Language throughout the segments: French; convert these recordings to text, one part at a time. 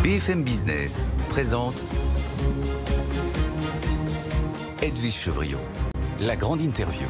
BFM Business présente Edwige Chevrillon, la grande interview.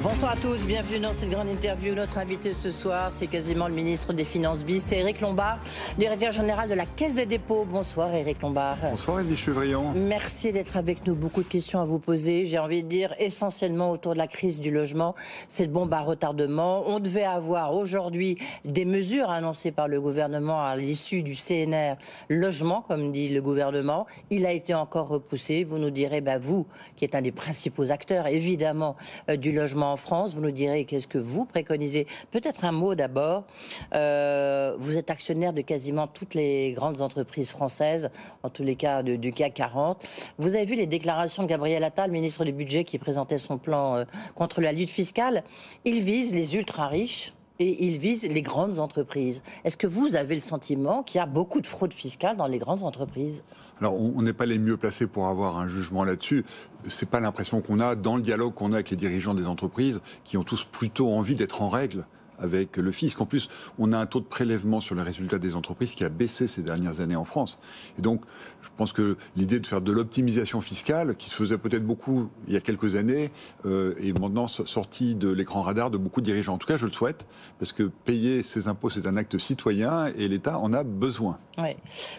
Bonsoir à tous, bienvenue dans cette grande interview. Notre invité ce soir, c'est quasiment le ministre des Finances bis, c'est Éric Lombard, directeur général de la Caisse des dépôts. Bonsoir Éric Lombard. Bonsoir Edwige Chevrillon. Merci d'être avec nous, beaucoup de questions à vous poser. J'ai envie de dire essentiellement autour de la crise du logement, cette bombe à retardement. On devait avoir aujourd'hui des mesures annoncées par le gouvernement à l'issue du CNR logement, comme dit le gouvernement. Il a été encore repoussé. Vous nous direz, vous qui êtes un des principaux acteurs évidemment du logement en France, vous nous direz qu'est-ce que vous préconisez. Peut-être un mot d'abord. Vous êtes actionnaire de quasiment toutes les grandes entreprises françaises, en tous les cas du CAC 40. Vous avez vu les déclarations de Gabriel Attal, ministre du Budget, qui présentait son plan contre la lutte fiscale. Il vise les ultra-riches et il vise les grandes entreprises. Est-ce que vous avez le sentiment qu'il y a beaucoup de fraude fiscale dans les grandes entreprises ? Alors, on n'est pas les mieux placés pour avoir un jugement là-dessus. C'est pas l'impression qu'on a dans le dialogue qu'on a avec les dirigeants des entreprises, qui ont tous plutôt envie d'être en règle avec le fisc. En plus, on a un taux de prélèvement sur les résultats des entreprises qui a baissé ces dernières années en France. Et donc, je pense que l'idée de faire de l'optimisation fiscale, qui se faisait peut-être beaucoup il y a quelques années, est maintenant sortie de l'écran radar de beaucoup de dirigeants. En tout cas, je le souhaite, parce que payer ses impôts, c'est un acte citoyen et l'État en a besoin. Oui.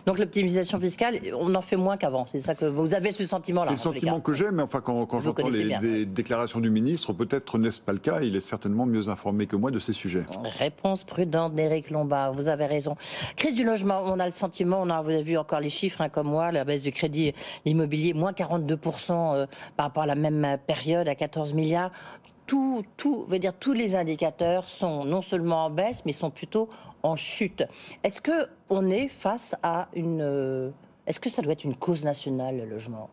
Donc l'optimisation fiscale, on en fait moins qu'avant. C'est ça que vous avez ce sentiment-là. C'est le sentiment que j'ai, mais enfin, quand j'entends les déclarations du ministre, peut-être n'est-ce pas le cas. Il est certainement mieux informé que moi de ces sujets. Réponse prudente d'Éric Lombard, vous avez raison. Crise du logement, on a le sentiment, vous avez vu encore les chiffres comme moi, la baisse du crédit immobilier, moins 42% par rapport à la même période, à 14 milliards. Tous les indicateurs sont non seulement en baisse, mais sont plutôt en chute. Est-ce qu'on est face à une... Est-ce que ça doit être une cause nationale, le logement ?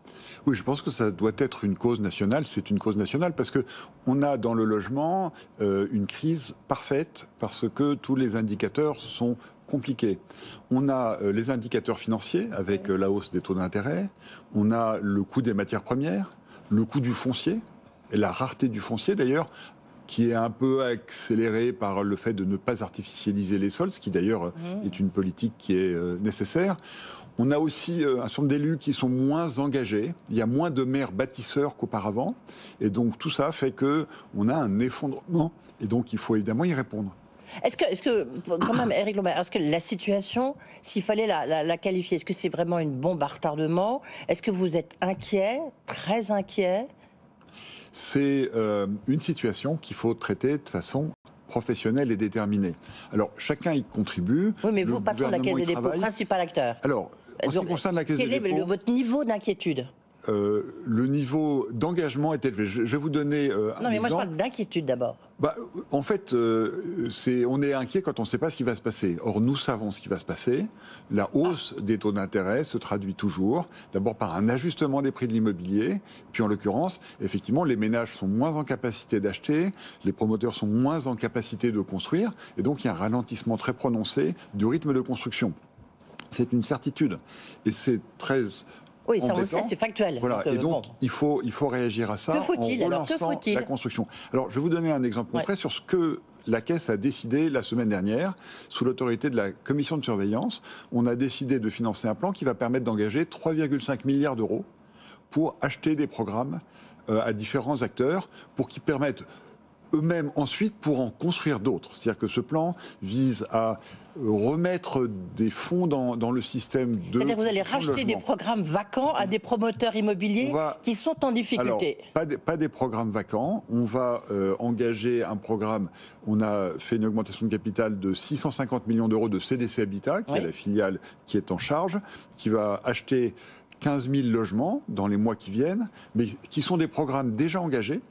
Oui, je pense que ça doit être une cause nationale. C'est une cause nationale parce que on a dans le logement une crise parfaite parce que tous les indicateurs sont compliqués. On a les indicateurs financiers avec la hausse des taux d'intérêt. On a le coût des matières premières, le coût du foncier et la rareté du foncier d'ailleurs, qui est un peu accéléré par le fait de ne pas artificialiser les sols, ce qui d'ailleurs est une politique qui est nécessaire. On a aussi un certain nombre d'élus qui sont moins engagés. Il y a moins de maires bâtisseurs qu'auparavant. Et donc tout ça fait qu'on a un effondrement. Et donc il faut évidemment y répondre. Est-ce que quand même, Éric Lombard, est-ce que la situation, s'il fallait la qualifier, est-ce que c'est vraiment une bombe à retardement ? Est-ce que vous êtes inquiet, très inquiet ? C'est une situation qu'il faut traiter de façon professionnelle et déterminée. Alors, chacun y contribue. Oui, mais vous, patron de la Caisse des dépôts, principal acteur. Alors, en ce qui concerne la Caisse des dépôts... Quel est votre niveau d'inquiétude ? Le niveau d'engagement est élevé. Je vais vous donner un exemple. Non, mais moi, je parle d'inquiétude d'abord. En fait, on est inquiet quand on ne sait pas ce qui va se passer. Or, nous savons ce qui va se passer. La hausse des taux d'intérêt se traduit toujours, d'abord par un ajustement des prix de l'immobilier, puis en l'occurrence, effectivement, les ménages sont moins en capacité d'acheter, les promoteurs sont moins en capacité de construire, et donc il y a un ralentissement très prononcé du rythme de construction. C'est une certitude. Et c'est très... Oui, ça on le sait, c'est factuel. Voilà. Et donc, il faut réagir à ça en relançant la construction. Alors, je vais vous donner un exemple concret sur ce que la Caisse a décidé la semaine dernière, sous l'autorité de la commission de surveillance. On a décidé de financer un plan qui va permettre d'engager 3,5 milliards d'euros pour acheter des programmes à différents acteurs, pour qu'ils permettent eux-mêmes ensuite pour en construire d'autres. C'est-à-dire que ce plan vise à remettre des fonds dans le système de... C'est-à-dire que vous allez racheter des programmes vacants à des promoteurs immobiliers qui sont en difficulté. Alors, pas des programmes vacants. On va engager un programme. On a fait une augmentation de capital de 650 millions d'euros de CDC Habitat, qui est la filiale qui est en charge, qui va acheter 15 000 logements dans les mois qui viennent, mais qui sont des programmes déjà engagés,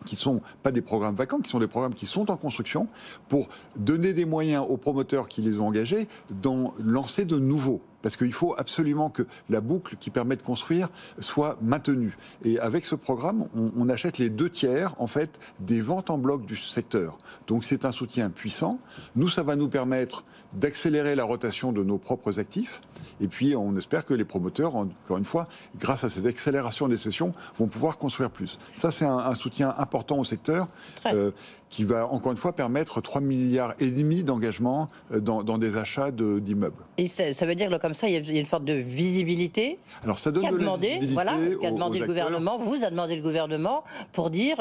qui ne sont pas des programmes vacants, qui sont des programmes qui sont en construction, pour donner des moyens aux promoteurs qui les ont engagés d'en lancer de nouveaux. Parce qu'il faut absolument que la boucle qui permet de construire soit maintenue. Et avec ce programme, on achète les 2/3 en fait des ventes en bloc du secteur. Donc c'est un soutien puissant. Nous, ça va nous permettre d'accélérer la rotation de nos propres actifs. Et puis on espère que les promoteurs, encore une fois, grâce à cette accélération des cessions, vont pouvoir construire plus. Ça, c'est un soutien important au secteur qui va encore une fois permettre 3,5 milliards d'engagement dans des achats d'immeubles. Et ça veut dire que comme ça, il y a une sorte de visibilité. Alors ça donne de la visibilité qu'a demandé le gouvernement, vous a demandé le gouvernement pour dire,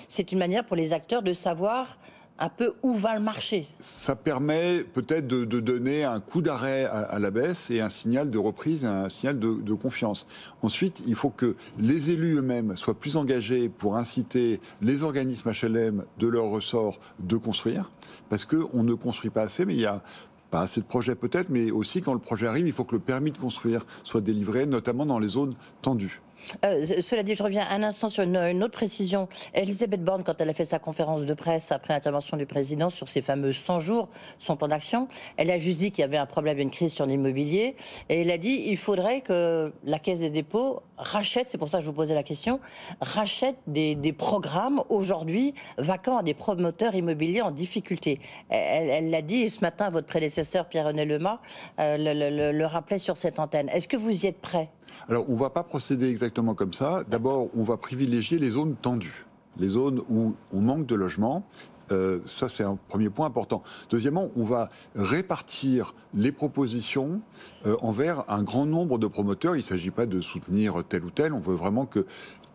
c'est une manière pour les acteurs de savoir un peu où va le marché. Ça permet peut-être de donner un coup d'arrêt à la baisse et un signal de reprise, un signal de confiance. Ensuite, il faut que les élus eux-mêmes soient plus engagés pour inciter les organismes HLM de leur ressort de construire, parce qu'on ne construit pas assez, mais il y a pas assez de projets peut-être, mais aussi quand le projet arrive, il faut que le permis de construire soit délivré, notamment dans les zones tendues. Cela dit, je reviens un instant sur une autre précision. Elisabeth Borne, quand elle a fait sa conférence de presse après l'intervention du président sur ces fameux 100 jours, son plan d'action, elle a juste dit qu'il y avait un problème, une crise sur l'immobilier, et elle a dit il faudrait que la Caisse des dépôts rachète, c'est pour ça que je vous posais la question, rachète des programmes aujourd'hui vacants à des promoteurs immobiliers en difficulté. Elle l'a dit, et ce matin, votre prédécesseur Pierre-René Lemay le rappelait sur cette antenne. Est-ce que vous y êtes prêt ? Alors, on ne va pas procéder exactement comme ça. D'abord, on va privilégier les zones tendues, les zones où on manque de logements. Ça, c'est un premier point important. Deuxièmement, on va répartir les propositions envers un grand nombre de promoteurs. Il ne s'agit pas de soutenir tel ou tel. On veut vraiment que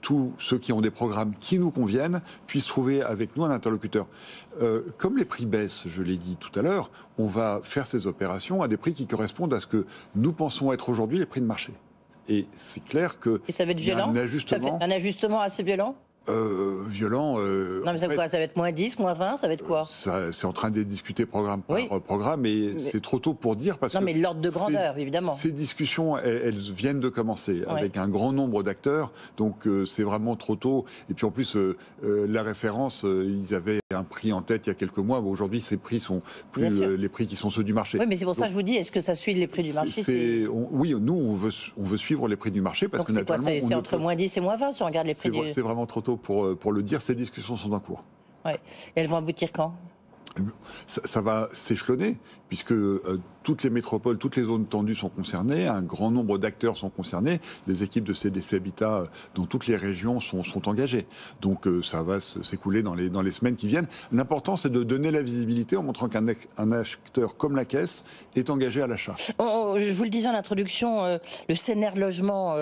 tous ceux qui ont des programmes qui nous conviennent puissent trouver avec nous un interlocuteur. Comme les prix baissent, je l'ai dit tout à l'heure, on va faire ces opérations à des prix qui correspondent à ce que nous pensons être aujourd'hui les prix de marché. Et c'est clair que... Et ça va être violent ? Un ajustement assez violent ? Violent. Non, mais ça va être moins 10, moins 20, ça va être quoi ? C'est en train d'être discuté programme par programme, mais c'est trop tôt pour dire parce que... Non, mais l'ordre de grandeur, évidemment. Ces discussions, elles viennent de commencer avec un grand nombre d'acteurs, donc c'est vraiment trop tôt. Et puis en plus, la référence, ils avaient un prix en tête il y a quelques mois, mais aujourd'hui ces prix sont plus les prix qui sont ceux du marché. Oui, mais c'est pour ça que je vous dis, est-ce que ça suit les prix du marché ? Oui, nous, on veut suivre les prix du marché parce donc que naturellement... C'est entre moins 10 et moins 20 si on regarde les prix du... C'est vraiment trop tôt pour le dire, ces discussions sont en cours. Ouais. Et elles vont aboutir quand ? Ça va s'échelonner, puisque toutes les métropoles, toutes les zones tendues sont concernées, un grand nombre d'acteurs sont concernés, les équipes de CDC Habitat dans toutes les régions sont engagées. Donc ça va s'écouler dans les semaines qui viennent. L'important, c'est de donner la visibilité en montrant qu'un acteur comme la Caisse est engagé à l'achat. Je vous le disais en introduction, le CNR logement,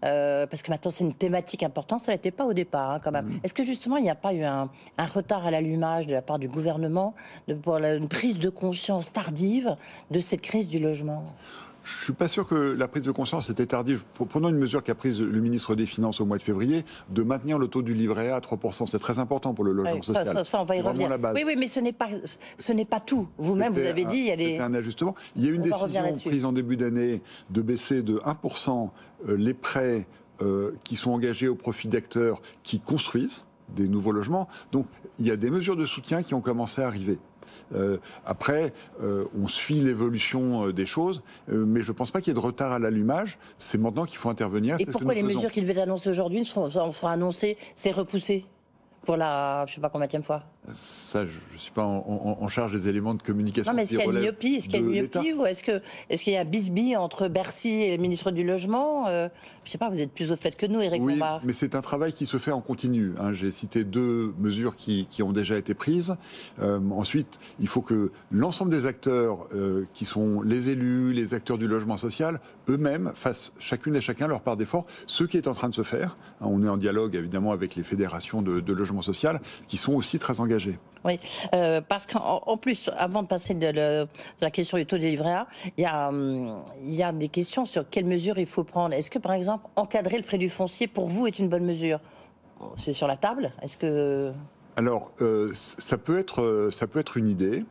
parce que maintenant c'est une thématique importante, ça n'était pas au départ quand même. Est-ce que justement il n'y a pas eu un retard à l'allumage de la part du gouvernement pour une prise de conscience tardive de cette crise du logement ? Je ne suis pas sûr que la prise de conscience était tardive. Prenons une mesure qu'a prise le ministre des Finances au mois de février, de maintenir le taux du livret A à 3%. C'est très important pour le logement social. Ça, on va y revenir. Oui, mais ce n'est pas tout. Vous-même, vous avez dit... C'était un ajustement. Il y a eu une décision prise en début d'année de baisser de 1% les prêts qui sont engagés au profit d'acteurs qui construisent des nouveaux logements. Donc, il y a des mesures de soutien qui ont commencé à arriver. Après, on suit l'évolution des choses, mais je ne pense pas qu'il y ait de retard à l'allumage. C'est maintenant qu'il faut intervenir. Et pourquoi les mesures qu'il devait annoncer aujourd'hui seront annoncées, c'est repoussé pour la, je ne sais pas combienième fois? Ça, je ne suis pas en charge des éléments de communication. Non, mais est-ce qu'il y a une myopie, ou est-ce qu'il y a un bisbille entre Bercy et le ministre du Logement? Je ne sais pas, vous êtes plus au fait que nous, Éric Lombard. Oui, mais c'est un travail qui se fait en continu. J'ai cité 2 mesures qui ont déjà été prises. Ensuite, il faut que l'ensemble des acteurs, qui sont les élus, les acteurs du logement social, eux-mêmes fassent chacune et chacun leur part d'effort. Ce qui est en train de se faire. On est en dialogue, évidemment, avec les fédérations de logement social, qui sont aussi très engagées. Oui, parce qu'en plus, avant de passer de la question du taux de livret A, il y a des questions sur quelles mesures il faut prendre. Est-ce que, par exemple, encadrer le prix du foncier, pour vous, est une bonne mesure? C'est sur la table? Est-ce que... Alors, ça peut être une idée.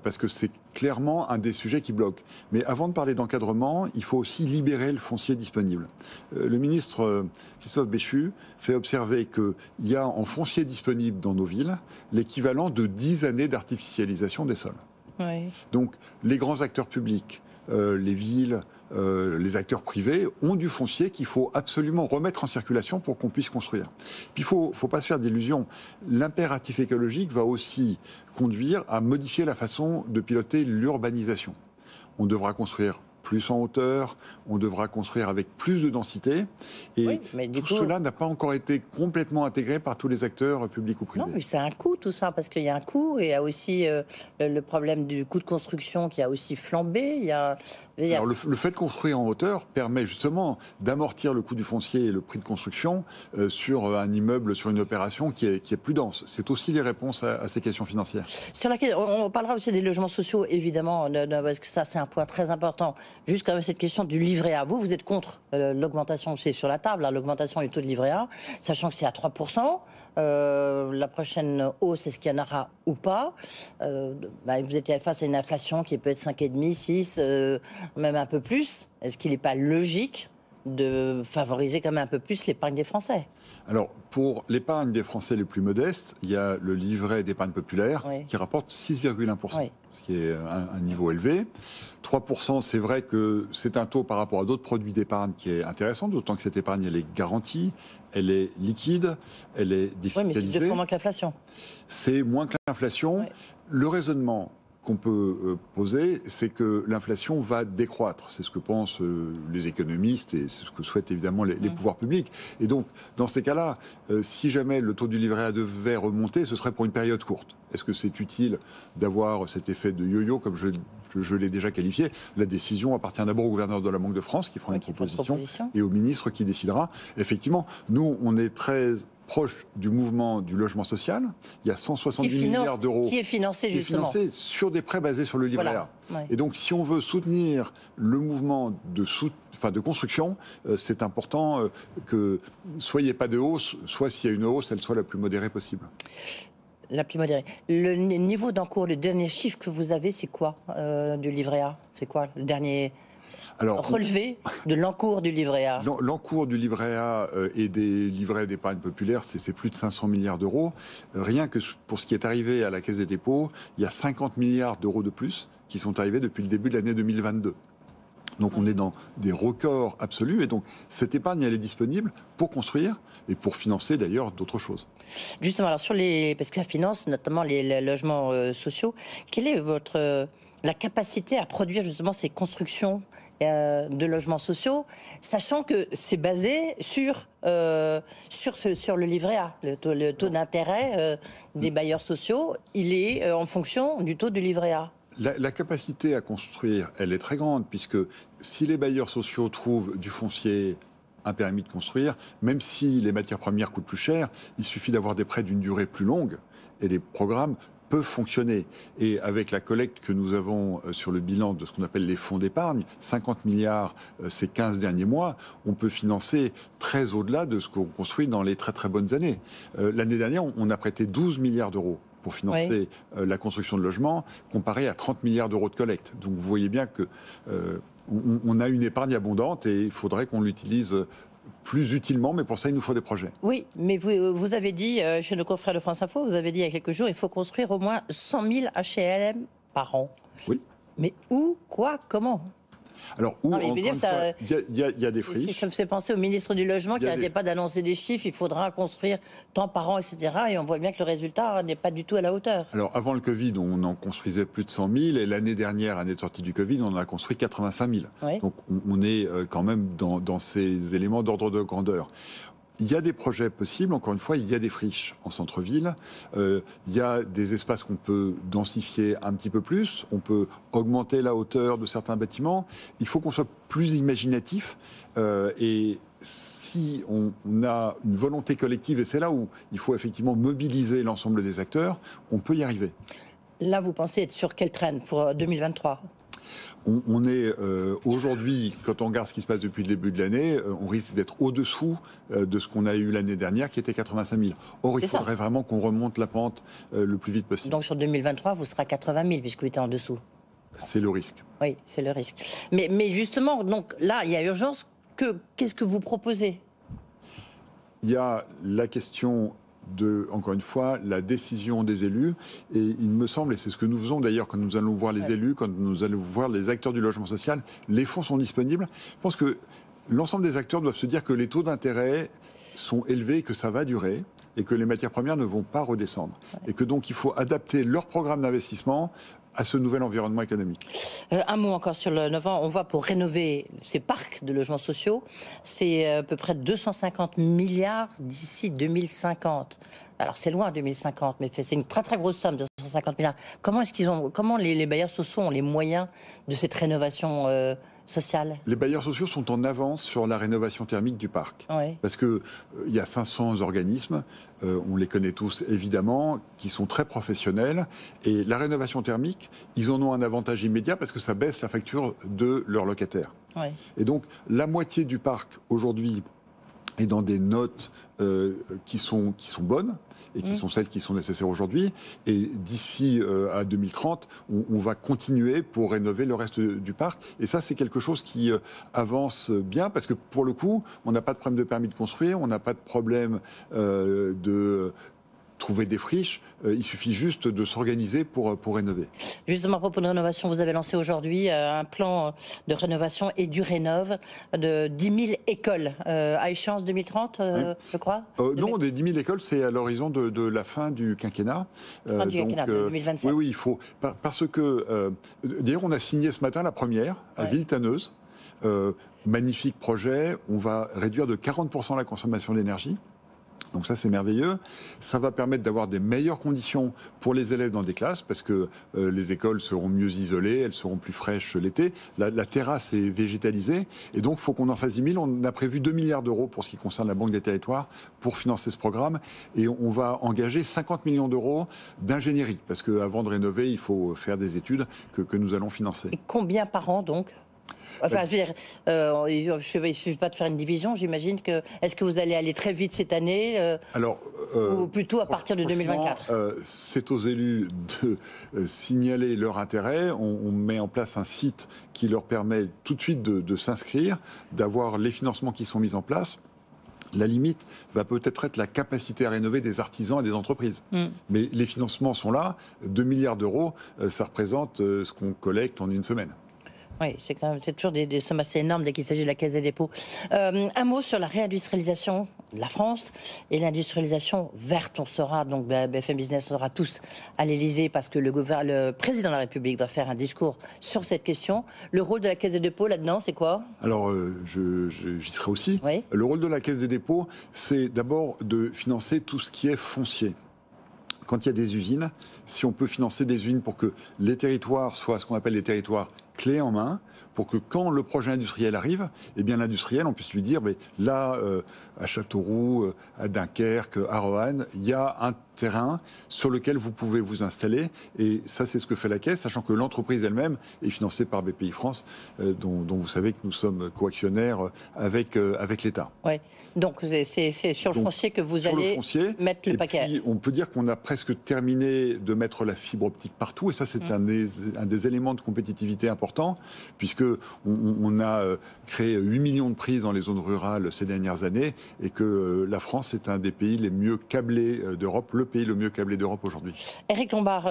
Parce que c'est clairement un des sujets qui bloque. Mais avant de parler d'encadrement, il faut aussi libérer le foncier disponible. Le ministre Christophe Béchu fait observer qu'il y a en foncier disponible dans nos villes l'équivalent de 10 années d'artificialisation des sols. Oui. Donc les grands acteurs publics, les villes, les acteurs privés ont du foncier qu'il faut absolument remettre en circulation pour qu'on puisse construire. Puis il ne faut pas se faire d'illusions. L'impératif écologique va aussi conduire à modifier la façon de piloter l'urbanisation. On devra construire plus en hauteur, on devra construire avec plus de densité. Et oui, mais tout cela n'a pas encore été complètement intégré par tous les acteurs publics ou privés. Non, mais c'est un coût tout ça, parce qu'il y a un coût, et il y a aussi le problème du coût de construction qui a aussi flambé. Alors le fait de construire en hauteur permet justement d'amortir le coût du foncier et le prix de construction sur un immeuble, sur une opération qui est plus dense. C'est aussi les réponses à ces questions financières. Sur laquelle on parlera aussi des logements sociaux, évidemment, parce que ça c'est un point très important. Juste quand même cette question du livret A. Vous êtes contre l'augmentation, c'est sur la table, l'augmentation du taux de livret A, sachant que c'est à 3%. La prochaine hausse, est-ce qu'il y en aura ou pas? Vous êtes face à une inflation qui peut être 5,5, 6, même un peu plus. Est-ce qu'il n'est pas logique de favoriser quand même un peu plus l'épargne des Français? Alors, pour l'épargne des Français les plus modestes, il y a le livret d'épargne populaire qui rapporte 6,1%, ce qui est un niveau élevé. 3%, c'est vrai que c'est un taux par rapport à d'autres produits d'épargne qui est intéressant, d'autant que cette épargne, elle est garantie, elle est liquide, elle est défiscalisée. Oui, mais c'est 2 fois moins que l'inflation. C'est moins que l'inflation. Oui. Le raisonnement qu'on peut poser, c'est que l'inflation va décroître. C'est ce que pensent les économistes et c'est ce que souhaitent évidemment les pouvoirs publics. Et donc, dans ces cas-là, si jamais le taux du livret A devait remonter, ce serait pour une période courte. Est-ce que c'est utile d'avoir cet effet de yo-yo, comme je l'ai déjà qualifié? La décision appartient d'abord au gouverneur de la Banque de France, qui fera une proposition, et au ministre qui décidera. Effectivement, nous, on est très proche du mouvement du logement social. Il y a 170 milliards d'euros qui est financé justement sur des prêts basés sur le livret A. Ouais. Et donc, si on veut soutenir le mouvement de construction, c'est important que soit il n'y ait pas de hausse, soit s'il y a une hausse, elle soit la plus modérée possible. La plus modérée. Le niveau d'encours, le dernier chiffre que vous avez, c'est quoi du livret A? C'est quoi le dernier relevé de l'encours du livret A? L'encours du livret A et des livrets d'épargne populaire, c'est plus de 500 milliards d'euros. Rien que pour ce qui est arrivé à la Caisse des dépôts, il y a 50 milliards d'euros de plus qui sont arrivés depuis le début de l'année 2022. Donc on est dans des records absolus et donc cette épargne elle est disponible pour construire et pour financer d'ailleurs d'autres choses. Justement, alors parce que ça finance notamment les logements sociaux, quelle est la capacité à produire justement ces constructions de logements sociaux, sachant que c'est basé sur le livret A. Le taux d'intérêt des bailleurs sociaux, il est en fonction du taux du livret A. La capacité à construire, elle est très grande, puisque si les bailleurs sociaux trouvent du foncier, un permis de construire, même si les matières premières coûtent plus cher, il suffit d'avoir des prêts d'une durée plus longue, et les programmes peuvent fonctionner. Et avec la collecte que nous avons sur le bilan de ce qu'on appelle les fonds d'épargne, 50 milliards ces 15 derniers mois, on peut financer très au-delà de ce qu'on construit dans les très très bonnes années. L'année dernière, on a prêté 12 milliards d'euros pour financer la construction de logements, comparé à 30 milliards d'euros de collecte. Donc vous voyez bien que on a une épargne abondante et il faudrait qu'on l'utilise plus utilement, mais pour ça, il nous faut des projets. Oui, mais vous avez dit, chez nos confrères de France Info, vous avez dit il y a quelques jours, il faut construire au moins 100 000 HLM par an. Oui. Mais où, quoi, comment? Alors, il y a des friches. Ça me fait penser au ministre du Logement qui n'arrêtait pas d'annoncer des chiffres, il faudra construire tant par an, etc. Et on voit bien que le résultat n'est pas du tout à la hauteur. Alors, avant le Covid, on en construisait plus de 100 000. Et l'année dernière, année de sortie du Covid, on en a construit 85 000. Oui. Donc, on est quand même dans ces éléments d'ordre de grandeur. Il y a des projets possibles, encore une fois, il y a des friches en centre-ville, il y a des espaces qu'on peut densifier un petit peu plus, on peut augmenter la hauteur de certains bâtiments, il faut qu'on soit plus imaginatif et si on a une volonté collective, et c'est là où il faut effectivement mobiliser l'ensemble des acteurs, on peut y arriver. Là, vous pensez être sur quel trend pour 2023 ? On est aujourd'hui, quand on regarde ce qui se passe depuis le début de l'année, on risque d'être au-dessous de ce qu'on a eu l'année dernière, qui était 85 000. Or, il faudrait vraiment qu'on remonte la pente le plus vite possible. Donc sur 2023, vous serez à 80 000, puisque vous êtes en dessous. C'est le risque. Oui, c'est le risque. Mais justement, donc là, il y a urgence. Qu'est-ce que vous proposez ? Il y a la question encore une fois, la décision des élus. Et il me semble, et c'est ce que nous faisons d'ailleurs quand nous allons voir les élus, quand nous allons voir les acteurs du logement social, les fonds sont disponibles. Je pense que l'ensemble des acteurs doivent se dire que les taux d'intérêt sont élevés, que ça va durer, et que les matières premières ne vont pas redescendre. Et que donc il faut adapter leur programme d'investissement à ce nouvel environnement économique. Un mot encore sur le 9 ans. On voit pour rénover ces parcs de logements sociaux, c'est à peu près 250 milliards d'ici 2050. Alors c'est loin 2050, mais c'est une très très grosse somme, 250 milliards. Comment les bailleurs sociaux ont les moyens de cette rénovation sociale? Les bailleurs sociaux sont en avance sur la rénovation thermique du parc. Oui. Parce qu'il y a 500 organismes, on les connaît tous évidemment, qui sont très professionnels. Et la rénovation thermique, ils en ont un avantage immédiat parce que ça baisse la facture de leurs locataires. Oui. Et donc la moitié du parc aujourd'hui est dans des notes qui sont bonnes et qui sont celles qui sont nécessaires aujourd'hui. Et d'ici à 2030, on va continuer pour rénover le reste du parc. Et ça, c'est quelque chose qui avance bien parce que pour le coup, on n'a pas de problème de permis de construire, on n'a pas de problème de trouver des friches, il suffit juste de s'organiser pour rénover. Justement, à propos de rénovation, vous avez lancé aujourd'hui un plan de rénovation et du rénove de 10 000 écoles à échéance 2030, oui. Je crois. Non, des 10 000 écoles, c'est à l'horizon de la fin du quinquennat. Fin du quinquennat, 2027. Oui, il faut. Parce que, d'ailleurs, on a signé ce matin la première à Villetaneuse. Magnifique projet, on va réduire de 40% la consommation d'énergie. Donc ça, c'est merveilleux. Ça va permettre d'avoir des meilleures conditions pour les élèves dans des classes, parce que les écoles seront mieux isolées, elles seront plus fraîches l'été. La terrasse est végétalisée, et donc il faut qu'on en fasse 10 000. On a prévu 2 milliards d'euros pour ce qui concerne la Banque des Territoires pour financer ce programme, et on va engager 50 millions d'euros d'ingénierie, parce qu'avant de rénover, il faut faire des études que nous allons financer. Et combien par an, donc ? Enfin, je veux dire, il ne suffit pas de faire une division, j'imagine que... Est-ce que vous allez aller très vite cette année ou plutôt à partir de 2024 c'est aux élus de signaler leur intérêt. On met en place un site qui leur permet tout de suite de s'inscrire, d'avoir les financements qui sont mis en place. La limite va peut-être être la capacité à rénover des artisans et des entreprises. Mais les financements sont là. 2 milliards d'euros, ça représente ce qu'on collecte en une semaine. Oui, c'est toujours des sommes assez énormes dès qu'il s'agit de la Caisse des dépôts. Un mot sur la réindustrialisation de la France et l'industrialisation verte. On sera, donc BFM Business sera tous à l'Elysée parce que le président de la République va faire un discours sur cette question. Le rôle de la Caisse des dépôts là-dedans, c'est quoi? Alors, j'y serai aussi. Oui. Le rôle de la Caisse des dépôts, c'est d'abord de financer tout ce qui est foncier. Quand il y a des usines, si on peut financer des usines pour que les territoires soient ce qu'on appelle des territoires clés en main, pour que quand le projet industriel arrive, eh bien l'industriel, on puisse lui dire, mais là, à Châteauroux, à Dunkerque, à Roanne, il y a un terrain sur lequel vous pouvez vous installer. Et ça, c'est ce que fait la Caisse, sachant que l'entreprise elle-même est financée par BPI-France, dont vous savez que nous sommes coactionnaires avec l'État. Oui, donc c'est sur le foncier que vous allez mettre le paquet. Puis, on peut dire qu'on a presque terminé de mettre la fibre optique partout, et ça, c'est un des éléments de compétitivité importants, puisque on a créé 8 millions de prises dans les zones rurales ces dernières années, et que la France est un des pays les mieux câblés d'Europe, le pays le mieux câblé d'Europe aujourd'hui. Éric Lombard,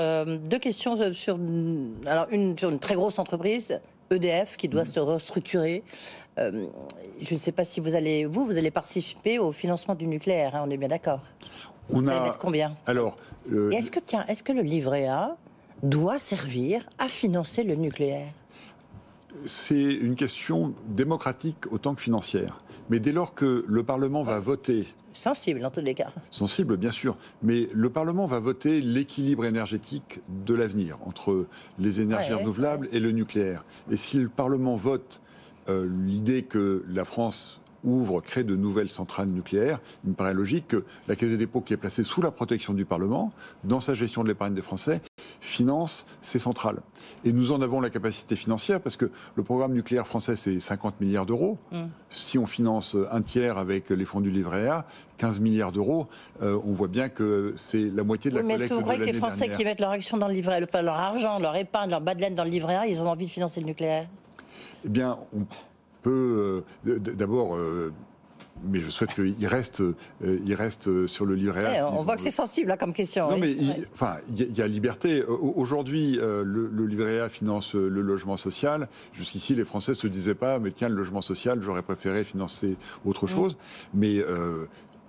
deux questions sur une très grosse entreprise, EDF, qui doit se restructurer. Je ne sais pas si vous allez participer au financement du nucléaire, hein, on est bien d'accord. Vous allez mettre combien? Alors, est-ce que le livret A doit servir à financer le nucléaire? C'est une question démocratique autant que financière. Mais dès lors que le Parlement va voter... Sensible, en tous les cas. Sensible, bien sûr. Mais le Parlement va voter l'équilibre énergétique de l'avenir entre les énergies renouvelables et le nucléaire. Et si le Parlement vote l'idée que la France crée de nouvelles centrales nucléaires, il me paraît logique que la Caisse des dépôts, qui est placée sous la protection du Parlement, dans sa gestion de l'épargne des Français, finance ces centrales. Et nous en avons la capacité financière, parce que le programme nucléaire français, c'est 50 milliards d'euros. Si on finance un tiers avec les fonds du livret A, 15 milliards d'euros, on voit bien que c'est la moitié de la collecte de l'année dernière. Mais est-ce que vous croyez que les Français qui mettent leur action dans le livret A, leur argent, leur épargne, leur bas de laine dans le livret A, ils ont envie de financer le nucléaire? Eh bien, on peut d'abord... mais je souhaite qu'il reste sur le livret A. On voit que c'est sensible là, comme question. Non, mais il y a liberté. Aujourd'hui, le livret A finance le logement social. Jusqu'ici, les Français ne se disaient pas, mais tiens, le logement social, j'aurais préféré financer autre chose. Mais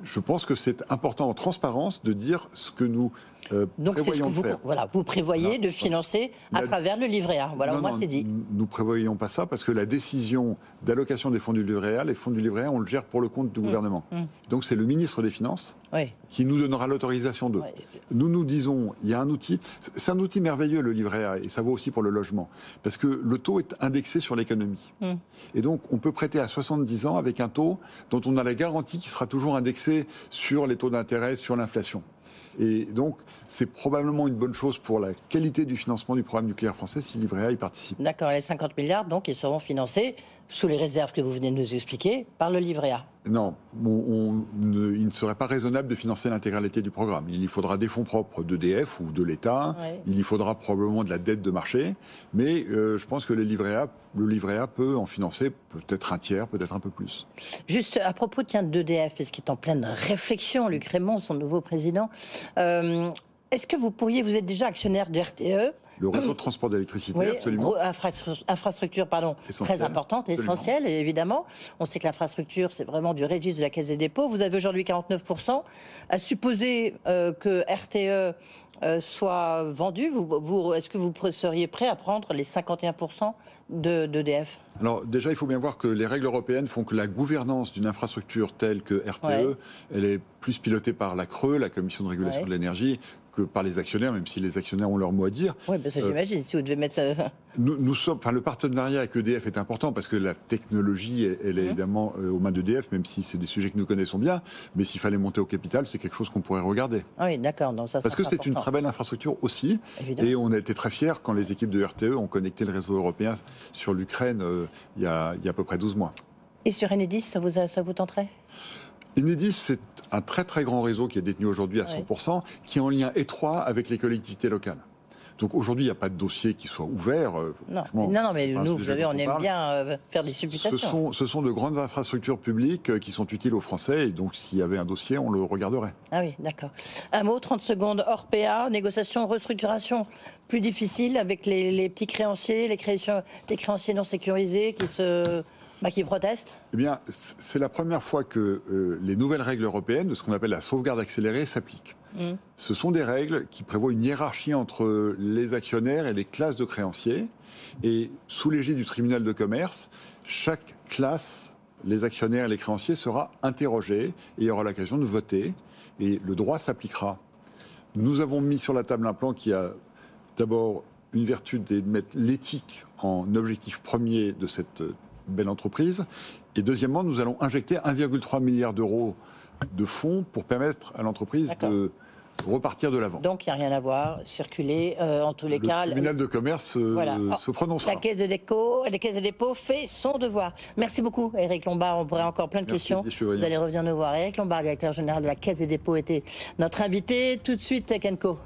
Je pense que c'est important en transparence de dire ce que nous donc c'est ce que vous prévoyez de financer à travers le livret A. Voilà, moi c'est dit. Nous ne prévoyons pas ça parce que la décision d'allocation des fonds du livret A, les fonds du livret A, on le gère pour le compte du gouvernement. Donc c'est le ministre des Finances qui nous donnera l'autorisation de. Nous disons, il y a un outil, c'est un outil merveilleux le livret A et ça vaut aussi pour le logement parce que le taux est indexé sur l'économie. Et donc on peut prêter à 70 ans avec un taux dont on a la garantie qui sera toujours indexé sur les taux d'intérêt, sur l'inflation. Et donc, c'est probablement une bonne chose pour la qualité du financement du programme nucléaire français si le livret A y participe. D'accord, les 50 milliards, donc, ils seront financés, sous les réserves que vous venez de nous expliquer, par le livret A. Non, il ne serait pas raisonnable de financer l'intégralité du programme. Il y faudra des fonds propres d'EDF ou de l'État, il y faudra probablement de la dette de marché, mais je pense que le livret A peut en financer peut-être un tiers, peut-être un peu plus. Juste à propos d'EDF, parce qu'il est en pleine réflexion, Luc Rémont, son nouveau président, est-ce que vous êtes déjà actionnaire de RTE ? Le réseau de transport d'électricité, absolument. Infrastructure, très importante, essentielle, évidemment. On sait que l'infrastructure, c'est vraiment du registre de la Caisse des dépôts. Vous avez aujourd'hui 49%. À supposer que RTE soit vendu, est-ce que vous seriez prêt à prendre les 51% d'EDF ? Alors déjà, il faut bien voir que les règles européennes font que la gouvernance d'une infrastructure telle que RTE, elle est plus pilotée par la CRE, la Commission de régulation de l'énergie, que par les actionnaires, même si les actionnaires ont leur mot à dire. Oui, ça j'imagine, si vous devez mettre ça... le partenariat avec EDF est important parce que la technologie, elle est évidemment aux mains d'EDF, même si c'est des sujets que nous connaissons bien, mais s'il fallait monter au capital, c'est quelque chose qu'on pourrait regarder. Ah oui, d'accord. Parce que c'est une très belle infrastructure aussi, évidemment. Et on a été très fiers quand les équipes de RTE ont connecté le réseau européen sur l'Ukraine il y a à peu près 12 mois. Et sur Enedis, ça vous tenterait ? Enedis, c'est un très très grand réseau qui est détenu aujourd'hui à 100%, qui est en lien étroit avec les collectivités locales. Donc aujourd'hui, il n'y a pas de dossier qui soit ouvert. Non, mais nous, vous savez, on aime bien faire des supputations. Ce sont de grandes infrastructures publiques qui sont utiles aux Français, et donc s'il y avait un dossier, on le regarderait. Ah oui, d'accord. Un mot, 30 secondes, Orpea, négociation, restructuration plus difficile avec les petits créanciers, les créanciers non sécurisés qui protestent ? Eh bien, c'est la première fois que les nouvelles règles européennes, de ce qu'on appelle la sauvegarde accélérée, s'appliquent. Ce sont des règles qui prévoient une hiérarchie entre les actionnaires et les classes de créanciers. Et sous l'égide du tribunal de commerce, chaque classe, les actionnaires et les créanciers, sera interrogée et il y aura l'occasion de voter. Et le droit s'appliquera. Nous avons mis sur la table un plan qui a d'abord une vertu de mettre l'éthique en objectif premier de cette belle entreprise. Et deuxièmement, nous allons injecter 1,3 milliard d'euros de fonds pour permettre à l'entreprise de repartir de l'avant. Donc il n'y a rien à voir, circuler, en tous les cas... Le tribunal de commerce se prononcera. La Caisse de dépôt fait son devoir. Merci beaucoup, Éric Lombard. On pourrait encore plein de questions. Vous allez revenir nous voir. Éric Lombard, directeur général de la Caisse des dépôts, était notre invité. Tout de suite, Tech & Co.